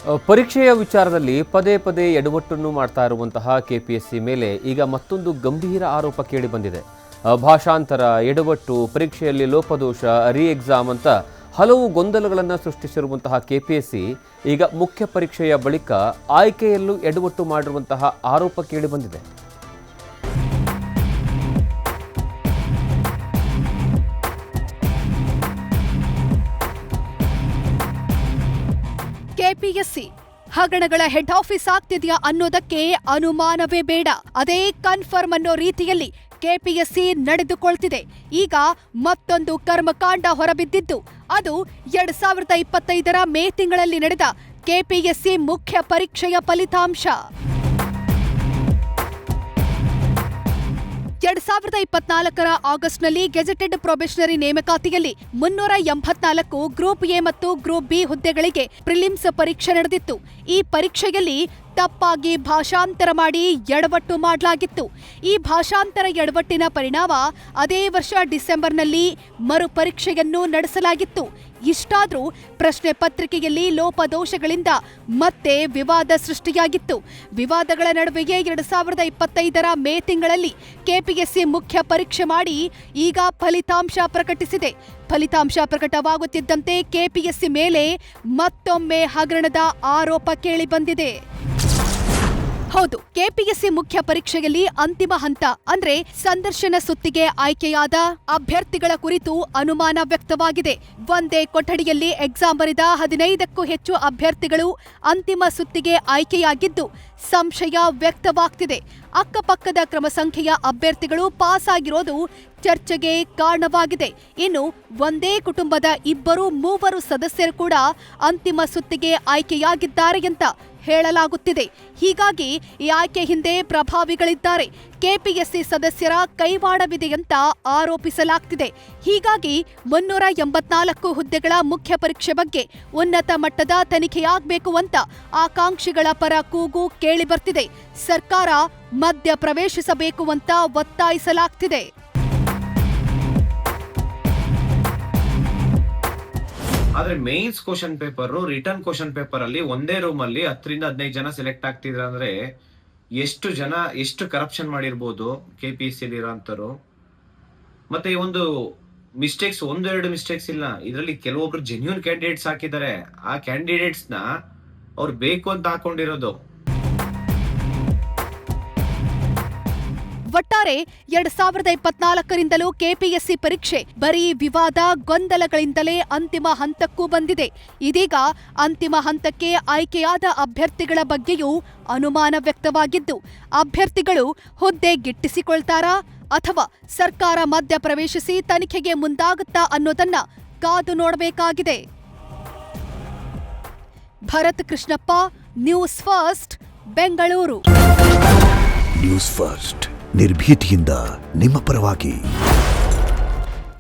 ಪರೀಕ್ಷೆಯ ವಿಚಾರದಲ್ಲಿ ಪದೇ ಪದೇ ಎಡವಟ್ಟನ್ನು ಮಾಡ್ತಾ ಇರುವಂತಹ ಕೆಪಿಎಸ್ಸಿ ಮೇಲೆ ಈಗ ಮತ್ತೊಂದು ಗಂಭೀರ ಆರೋಪ ಕೇಳಿ ಬಂದಿದೆ. ಭಾಷಾಂತರ, ಎಡವಟ್ಟು, ಪರೀಕ್ಷೆಯಲ್ಲಿ ಲೋಪದೋಷ, ರೀ ಎಕ್ಸಾಮ್ ಅಂತ ಹಲವು ಗೊಂದಲಗಳನ್ನು ಸೃಷ್ಟಿಸಿರುವಂತಹ ಕೆಪಿಎಸ್ಸಿ ಈಗ ಮುಖ್ಯ ಪರೀಕ್ಷೆಯ ಬಳಿಕ ಆಯ್ಕೆಯಲ್ಲೂ ಎಡವಟ್ಟು ಮಾಡಿರುವಂತಹ ಆರೋಪ ಕೇಳಿ ಬಂದಿದೆ. ಕೆಪಿಎಸ್ಸಿ ಹಗರಣಗಳ ಹೆಡ್ ಆಫೀಸ್ ಆಗ್ತಿದೆಯಾ ಅನ್ನೋದಕ್ಕೆ ಅನುಮಾನವೇ ಬೇಡ. ಅದೇ ಕನ್ಫರ್ಮ್ ಅನ್ನೋ ರೀತಿಯಲ್ಲಿ ಕೆಪಿಎಸ್ಸಿ ನಡೆದುಕೊಳ್ತಿದೆ. ಈಗ ಮತ್ತೊಂದು ಕರ್ಮಕಾಂಡ ಹೊರಬಿದ್ದಿದ್ದು ಅದು 2025ರ ಮೇ ತಿಂಗಳಲ್ಲಿ ನಡೆದ ಕೆಪಿಎಸ್ಸಿ ಮುಖ್ಯ ಪರೀಕ್ಷೆಯ ಫಲಿತಾಂಶ. 2024ರ ಆಗಸ್ಟ್ನಲ್ಲಿ ಗೆಜೆಟೆಡ್ ಪ್ರೊಬೇಷನರಿ ನೇಮಕಾತಿಯಲ್ಲಿ 384 ಗ್ರೂಪ್ ಎ ಮತ್ತು ಗ್ರೂಪ್ ಬಿ ಹುದ್ದೆಗಳಿಗೆ ಪ್ರಿಲಿಮ್ಸ್ ಪರೀಕ್ಷೆ ನಡೆದಿತ್ತು. ಈ ಪರೀಕ್ಷೆಯಲ್ಲಿ ತಪ್ಪಾಗಿ ಭಾಷಾಂತರ ಮಾಡಿ ಎಡವಟ್ಟು ಮಾಡಲಾಗಿತ್ತು. ಈ ಭಾಷಾಂತರ ಎಡವಟ್ಟಿನ ಪರಿಣಾಮ ಅದೇ ವರ್ಷ ಡಿಸೆಂಬರ್ನಲ್ಲಿ ಮರುಪರೀಕ್ಷೆಯನ್ನು ನಡೆಸಲಾಗಿತ್ತು. ಇಷ್ಟಾದರೂ ಪ್ರಶ್ನೆ ಪತ್ರಿಕೆಯಲ್ಲಿ ಲೋಪದೋಷಗಳಿಂದ ಮತ್ತೆ ವಿವಾದ ಸೃಷ್ಟಿಯಾಗಿತ್ತು. ವಿವಾದಗಳ ನಡುವೆಯೇ 2025ರ ಮೇ ತಿಂಗಳಲ್ಲಿ ಕೆಪಿಎಸ್ಸಿ ಮುಖ್ಯ ಪರೀಕ್ಷೆ ಮಾಡಿ ಈಗ ಫಲಿತಾಂಶ ಪ್ರಕಟಿಸಿದೆ. ಫಲಿತಾಂಶ ಪ್ರಕಟವಾಗುತ್ತಿದ್ದಂತೆ ಕೆಪಿಎಸ್ಸಿ ಮೇಲೆ ಮತ್ತೊಮ್ಮೆ ಹಗರಣದ ಆರೋಪ ಕೇಳಿಬಂದಿದೆ. ಹೌದು, ಕೆಪಿಎಸ್ಸಿ ಮುಖ್ಯ ಪರೀಕ್ಷೆಯಲ್ಲಿ ಅಂತಿಮ ಹಂತ ಅಂದ್ರೆ ಸಂದರ್ಶನ ಸುತ್ತಿಗೆ ಆಯ್ಕೆಯಾದ ಅಭ್ಯರ್ಥಿಗಳ ಕುರಿತು ಅನುಮಾನ ವ್ಯಕ್ತವಾಗಿದೆ. ಒಂದೇ ಕೊಠಡಿಯಲ್ಲಿ ಎಕ್ಸಾಮ್ ಬರೆದ 15ಕ್ಕೂ ಹೆಚ್ಚು ಅಭ್ಯರ್ಥಿಗಳು ಅಂತಿಮ ಸುತ್ತಿಗೆ ಆಯ್ಕೆಯಾಗಿದ್ದು ಸಂಶಯ ವ್ಯಕ್ತವಾಗ್ತಿದೆ. ಅಕ್ಕಪಕ್ಕದ ಕ್ರಮ ಸಂಖ್ಯೆಯ ಅಭ್ಯರ್ಥಿಗಳು ಪಾಸ್ ಆಗಿರೋದು ಚರ್ಚೆಗೆ ಕಾರಣವಾಗಿದೆ. ಇನ್ನು ಒಂದೇ ಕುಟುಂಬದ 2-3 ಸದಸ್ಯರು ಕೂಡ ಅಂತಿಮ ಸುತ್ತಿಗೆ ಆಯ್ಕೆಯಾಗಿದ್ದಾರೆ ಅಂತ ಹೇಳಲಾಗುತ್ತಿದೆ. ಹೀಗಾಗಿ ಈ ಆಯ್ಕೆ ಹಿಂದೆ ಪ್ರಭಾವಿಗಳಿದ್ದಾರೆ. ಕೆಪಿಎಸ್ಸಿ ಸದಸ್ಯರ ಕೈವಾಡವಿದೆ ಅಂತ ಆರೋಪಿಸಲಾಗ್ತಿದೆ. ಹೀಗಾಗಿ 384 ಹುದ್ದೆಗಳ ಮುಖ್ಯ ಪರೀಕ್ಷೆ ಬಗ್ಗೆ ಉನ್ನತ ಮಟ್ಟದ ತನಿಖೆಯಾಗಬೇಕು ಅಂತ ಆಕಾಂಕ್ಷಿಗಳ ಪರ ಕೂಗು ಕೇಳಿಬರ್ತಿದೆ. ಸರ್ಕಾರ ಮಧ್ಯ ಪ್ರವೇಶಿಸಬೇಕು ಅಂತ ಒತ್ತಾಯಿಸಲಾಗ್ತಿದೆ. ಆದ್ರೆ mains question paper, return question paper ಅಲ್ಲಿ ಒಂದೇ ರೂಮ್ ಅಲ್ಲಿ 10ರಿಂದ 15 ಜನ ಸೆಲೆಕ್ಟ್ ಆಗ್ತಿದ್ರ ಅಂದ್ರೆ ಎಷ್ಟು ಕರಪ್ಷನ್ ಮಾಡಿರ್ಬೋದು ಕೆಪಿಎಸ್ಸಿ ಇರೋಂಥವ್ರು. ಮತ್ತೆ ಈ ಒಂದು ಮಿಸ್ಟೇಕ್ಸ್ 1-2 ಮಿಸ್ಟೇಕ್ಸ್ ಇಲ್ಲ, ಇದರಲ್ಲಿ ಕೆಲವೊಬ್ರು ಜೆನ್ಯೂನ್ ಕ್ಯಾಂಡಿಡೇಟ್ಸ್ ಹಾಕಿದ್ದಾರೆ. ಆ ಕ್ಯಾಂಡಿಡೇಟ್ಸ್ ನ ಅವ್ರು ಬೇಕು ಅಂತ ಹಾಕೊಂಡಿರೋದು. ಒಟ್ಟಾರೆ 2024ರಿಂದಲೂ ಕೆಪಿಎಸ್ಸಿ ಪರೀಕ್ಷೆ ಬರೀ ವಿವಾದ, ಗೊಂದಲಗಳಿಂದಲೇ ಅಂತಿಮ ಹಂತಕ್ಕೂ ಬಂದಿದೆ. ಇದೀಗ ಅಂತಿಮ ಹಂತಕ್ಕೆ ಆಯ್ಕೆಯಾದ ಅಭ್ಯರ್ಥಿಗಳ ಬಗ್ಗೆಯೂ ಅನುಮಾನ ವ್ಯಕ್ತವಾಗಿದ್ದು, ಅಭ್ಯರ್ಥಿಗಳು ಹುದ್ದೆ ಗಿಟ್ಟಿಸಿಕೊಳ್ತಾರಾ ಅಥವಾ ಸರ್ಕಾರ ಮಧ್ಯ ಪ್ರವೇಶಿಸಿ ತನಿಖೆಗೆ ಮುಂದಾಗುತ್ತಾ ಅನ್ನೋದನ್ನ ಕಾದು ನೋಡಬೇಕಾಗಿದೆ. Bharath Krishnappa, news first, Bengaluru. News first ನಿರ್ಭೀತಿಯಿಂದ ನಿಮ್ಮ ಪರವಾಗಿ.